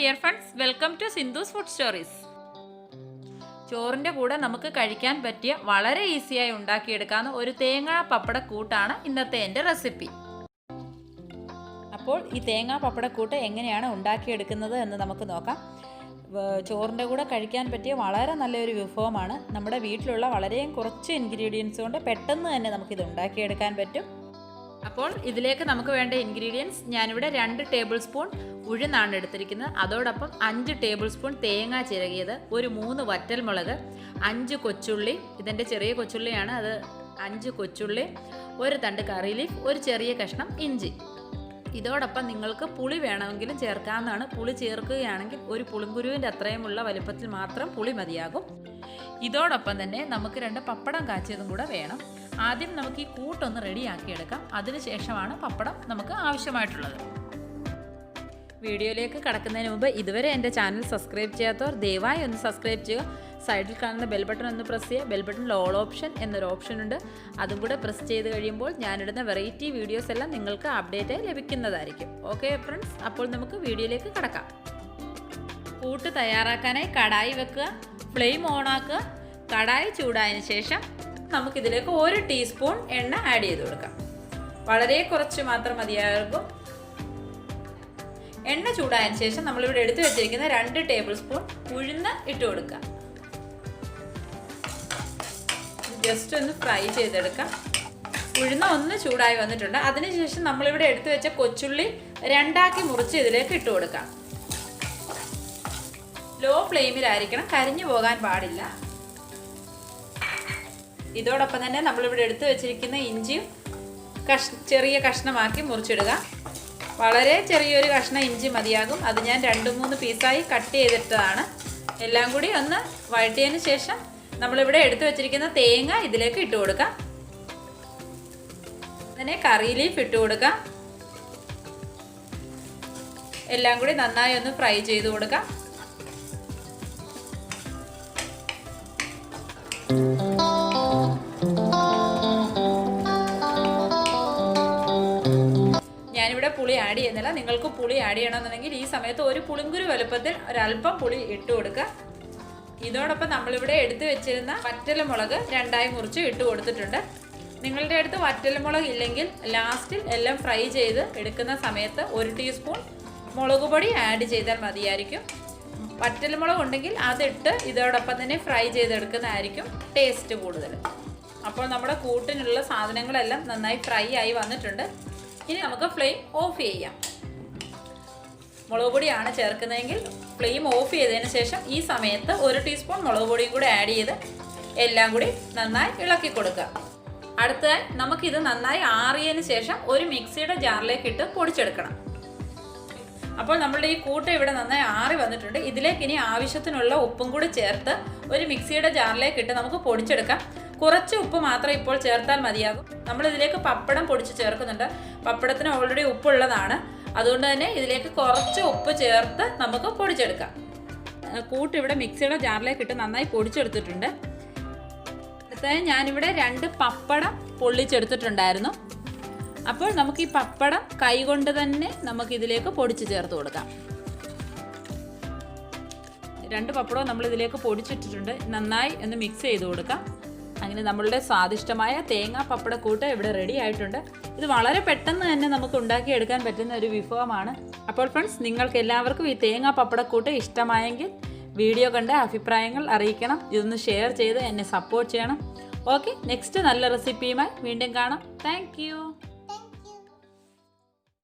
dear friends, welcome to Sindhu's Food Stories. ചോറിൻ്റെ കൂടെ നമുക്ക് കഴിക്കാൻ പറ്റിയ വളരെ ഈസിയായി ഉണ്ടാക്കിയെടുക്കാവുന്ന ഒരു തേങ്ങാ പപ്പട കൂട്ടാണ് ഇന്നത്തെ എൻ്റെ റെസിപ്പി. അപ്പോൾ ഈ തേങ്ങാ പപ്പടക്കൂട്ട് എങ്ങനെയാണ് ഉണ്ടാക്കിയെടുക്കുന്നത് എന്ന് നമുക്ക് നോക്കാം. ചോറിൻ്റെ കൂടെ കഴിക്കാൻ പറ്റിയ വളരെ നല്ലൊരു വിഭവമാണ്. നമ്മുടെ വീട്ടിലുള്ള വളരെ കുറച്ച് ഇൻഗ്രീഡിയൻസ് കൊണ്ട് പെട്ടെന്ന് തന്നെ നമുക്കിത് ഉണ്ടാക്കിയെടുക്കാൻ പറ്റും. അപ്പോൾ ഇതിലേക്ക് നമുക്ക് വേണ്ട ഇൻഗ്രീഡിയൻസ് ഞാനിവിടെ 2 ടേബിൾ സ്പൂൺ ഉഴുന്നാണ് എടുത്തിരിക്കുന്നത്. അതോടൊപ്പം 5 ടേബിൾ സ്പൂൺ തേങ്ങ ചിരകിയത്, ഒരു 3 വറ്റൽമുളക്, 5 കൊച്ചുള്ളി, ഇതിൻ്റെ ചെറിയ കൊച്ചുള്ളിയാണ്, അത് 5 കൊച്ചുള്ളി, ഒരു തണ്ട് കറി ലീഫ്, ഒരു ചെറിയ കഷ്ണം ഇഞ്ചി. ഇതോടൊപ്പം നിങ്ങൾക്ക് പുളി വേണമെങ്കിലും ചേർക്കാവുന്നതാണ്. പുളി ചേർക്കുകയാണെങ്കിൽ ഒരു പുളിങ്കുരുവിൻ്റെ അത്രയുമുള്ള വലുപ്പത്തിൽ മാത്രം പുളി മതിയാകും. ഇതോടൊപ്പം തന്നെ നമുക്ക് 2 പപ്പടം കാച്ചിയതും കൂടെ വേണം. ആദ്യം നമുക്ക് ഈ കൂട്ടൊന്ന് റെഡിയാക്കിയെടുക്കാം. അതിനുശേഷമാണ് പപ്പടം നമുക്ക് ആവശ്യമായിട്ടുള്ളത്. വീഡിയോയിലേക്ക് കടക്കുന്നതിന് മുമ്പ് ഇതുവരെ എൻ്റെ ചാനൽ സബ്സ്ക്രൈബ് ചെയ്യാത്തവർ ദയവായി ഒന്ന് സബ്സ്ക്രൈബ് ചെയ്യുക. സൈഡിൽ കാണുന്ന ബെൽ ബട്ടൺ ഒന്ന് പ്രസ് ചെയ്യുക. ബെൽ ബട്ടണിൽ ഓൾ ഓപ്ഷൻ എന്നൊരു ഓപ്ഷൻ ഉണ്ട്, അതും കൂടെ പ്രസ് ചെയ്ത് കഴിയുമ്പോൾ ഞാനിടുന്ന വെറൈറ്റി വീഡിയോസ് എല്ലാം നിങ്ങൾക്ക് അപ്ഡേറ്റായി ലഭിക്കുന്നതായിരിക്കും. ഓക്കെ ഫ്രണ്ട്സ്, അപ്പോൾ നമുക്ക് വീഡിയോയിലേക്ക് കടക്കാം. കൂട്ട് തയ്യാറാക്കാനായി കടായി വെക്കുക, ഫ്ലെയിം ഓണാക്കുക. കടായി ചൂടായതിനു ശേഷം നമുക്കിതിലേക്ക് 1 ടീസ്പൂൺ എണ്ണ ആഡ് ചെയ്ത് കൊടുക്കാം. വളരെ കുറച്ച് മാത്രം മതിയാകും. എണ്ണ ചൂടായതിനു ശേഷം നമ്മളിവിടെ എടുത്തു വെച്ചിരിക്കുന്ന 2 ടേബിൾ സ്പൂൺ ഉഴുന്ന് ഇട്ട് കൊടുക്കുക. ജസ്റ്റ് ഒന്ന് ഫ്രൈ ചെയ്തെടുക്കാം. ഉഴുന്ന് ഒന്ന് ചൂടായി വന്നിട്ടുണ്ട്. അതിനുശേഷം നമ്മളിവിടെ എടുത്തു വെച്ച കൊച്ചുള്ളി 2ആക്കി മുറിച്ച് ഇതിലേക്ക് ഇട്ട് കൊടുക്കാം. ലോ ഫ്ലെയിമിലായിരിക്കണം, കരിഞ്ഞു പോകാൻ പാടില്ല. ഇതോടൊപ്പം തന്നെ നമ്മളിവിടെ എടുത്തു വെച്ചിരിക്കുന്ന ഇഞ്ചിയും ചെറിയ കഷ്ണമാക്കി മുറിച്ചിടുക. വളരെ ചെറിയൊരു കഷ്ണം ഇഞ്ചി മതിയാകും. അത് ഞാൻ 2-3 പീസായി കട്ട് ചെയ്തിട്ടതാണ്. എല്ലാം കൂടി ഒന്ന് വഴറ്റിയതിന് ശേഷം നമ്മളിവിടെ എടുത്തു വെച്ചിരിക്കുന്ന തേങ്ങ ഇതിലേക്ക് ഇട്ട് കൊടുക്കാം. അതിനെ കറി ലീഫ് ഇട്ട് കൊടുക്കാം. എല്ലാം കൂടി നന്നായി ഒന്ന് ഫ്രൈ ചെയ്ത് കൊടുക്കാം. ഞാനിവിടെ പുളി ആഡ് ചെയ്യുന്നില്ല. നിങ്ങൾക്ക് പുളി ആഡ് ചെയ്യണമെന്നുണ്ടെങ്കിൽ ഈ സമയത്ത് ഒരു പുളിങ്കുരു വലുപ്പത്തിൽ ഒരല്പം പുളി ഇട്ട് കൊടുക്കുക. ഇതോടൊപ്പം നമ്മളിവിടെ എടുത്തു വെച്ചിരുന്ന വറ്റൽമുളക് 2ആയി മുറിച്ച് ഇട്ട് കൊടുത്തിട്ടുണ്ട്. നിങ്ങളുടെ അടുത്ത് വറ്റൽമുളക് ഇല്ലെങ്കിൽ ലാസ്റ്റിൽ എല്ലാം ഫ്രൈ ചെയ്ത് എടുക്കുന്ന സമയത്ത് 1 ടീസ്പൂൺ മുളക് പൊടി ആഡ് ചെയ്താൽ മതിയായിരിക്കും. വറ്റൽമുളക് ഉണ്ടെങ്കിൽ അതിട്ട് ഇതോടൊപ്പം തന്നെ ഫ്രൈ ചെയ്തെടുക്കുന്നതായിരിക്കും ടേസ്റ്റ് കൂടുതൽ. അപ്പോൾ നമ്മുടെ കൂട്ടിനുള്ള സാധനങ്ങളെല്ലാം നന്നായി ഫ്രൈ ആയി വന്നിട്ടുണ്ട്. ഇനി നമുക്ക് ഫ്ലെയിം ഓഫ് ചെയ്യാം. മുളക് പൊടിയാണ് ചേർക്കുന്നതെങ്കിൽ ഫ്ലെയിം ഓഫ് ചെയ്തതിന് ശേഷം ഈ സമയത്ത് 1 ടീസ്പൂൺ മുളക് പൊടിയും കൂടി ആഡ് ചെയ്ത് എല്ലാം കൂടി നന്നായി ഇളക്കി കൊടുക്കുക. അടുത്തതായി നമുക്കിത് നന്നായി ആറിയതിന് ശേഷം ഒരു മിക്സിയുടെ ജാറിലേക്ക് ഇട്ട് പൊടിച്ചെടുക്കണം. അപ്പോൾ നമ്മളുടെ ഈ കൂട്ട് ഇവിടെ നന്നായി ആറി വന്നിട്ടുണ്ട്. ഇതിലേക്ക് ഇനി ആവശ്യത്തിനുള്ള ഉപ്പും കൂടി ചേർത്ത് ഒരു മിക്സിയുടെ ജാറിലേക്ക് ഇട്ട് നമുക്ക് പൊടിച്ചെടുക്കാം. കുറച്ച് ഉപ്പ് മാത്രം ഇപ്പോൾ ചേർത്താൽ മതിയാകും. നമ്മളിതിലേക്ക് പപ്പടം പൊടിച്ച് ചേർക്കുന്നുണ്ട്. പപ്പടത്തിന് ഓൾറെഡി ഉപ്പുള്ളതാണ്, അതുകൊണ്ട് തന്നെ ഇതിലേക്ക് കുറച്ച് ഉപ്പ് ചേർത്ത് നമുക്ക് പൊടിച്ചെടുക്കാം. കൂട്ട് ഇവിടെ മിക്സിയുടെ ജാറിലേക്ക് ഇട്ട് നന്നായി പൊടിച്ചെടുത്തിട്ടുണ്ട്. അടുത്തതായി ഞാനിവിടെ 2 പപ്പടം പൊള്ളിച്ചെടുത്തിട്ടുണ്ടായിരുന്നു. അപ്പോൾ നമുക്ക് ഈ പപ്പടം കൈകൊണ്ട് തന്നെ നമുക്കിതിലേക്ക് പൊടിച്ച് ചേർത്ത് കൊടുക്കാം. 2 പപ്പടവും നമ്മളിതിലേക്ക് പൊടിച്ചിട്ടിട്ടുണ്ട്. നന്നായി ഒന്ന് മിക്സ് ചെയ്ത് കൊടുക്കാം. അങ്ങനെ നമ്മളുടെ സ്വാദിഷ്ടമായ തേങ്ങാ പപ്പടക്കൂട്ട് ഇവിടെ റെഡി ആയിട്ടുണ്ട്. ഇത് വളരെ പെട്ടെന്ന് തന്നെ നമുക്ക് ഉണ്ടാക്കിയെടുക്കാൻ പറ്റുന്ന ഒരു വിഭവമാണ്. അപ്പോൾ ഫ്രണ്ട്സ്, നിങ്ങൾക്ക് എല്ലാവർക്കും ഈ തേങ്ങാ പപ്പടക്കൂട്ട് ഇഷ്ടമായെങ്കിൽ വീഡിയോ കണ്ട് അഭിപ്രായങ്ങൾ അറിയിക്കണം. ഇതൊന്ന് ഷെയർ ചെയ്ത് എന്നെ സപ്പോർട്ട് ചെയ്യണം. ഓക്കെ, നെക്സ്റ്റ് നല്ല റെസിപ്പിയുമായി വീണ്ടും കാണാം. താങ്ക്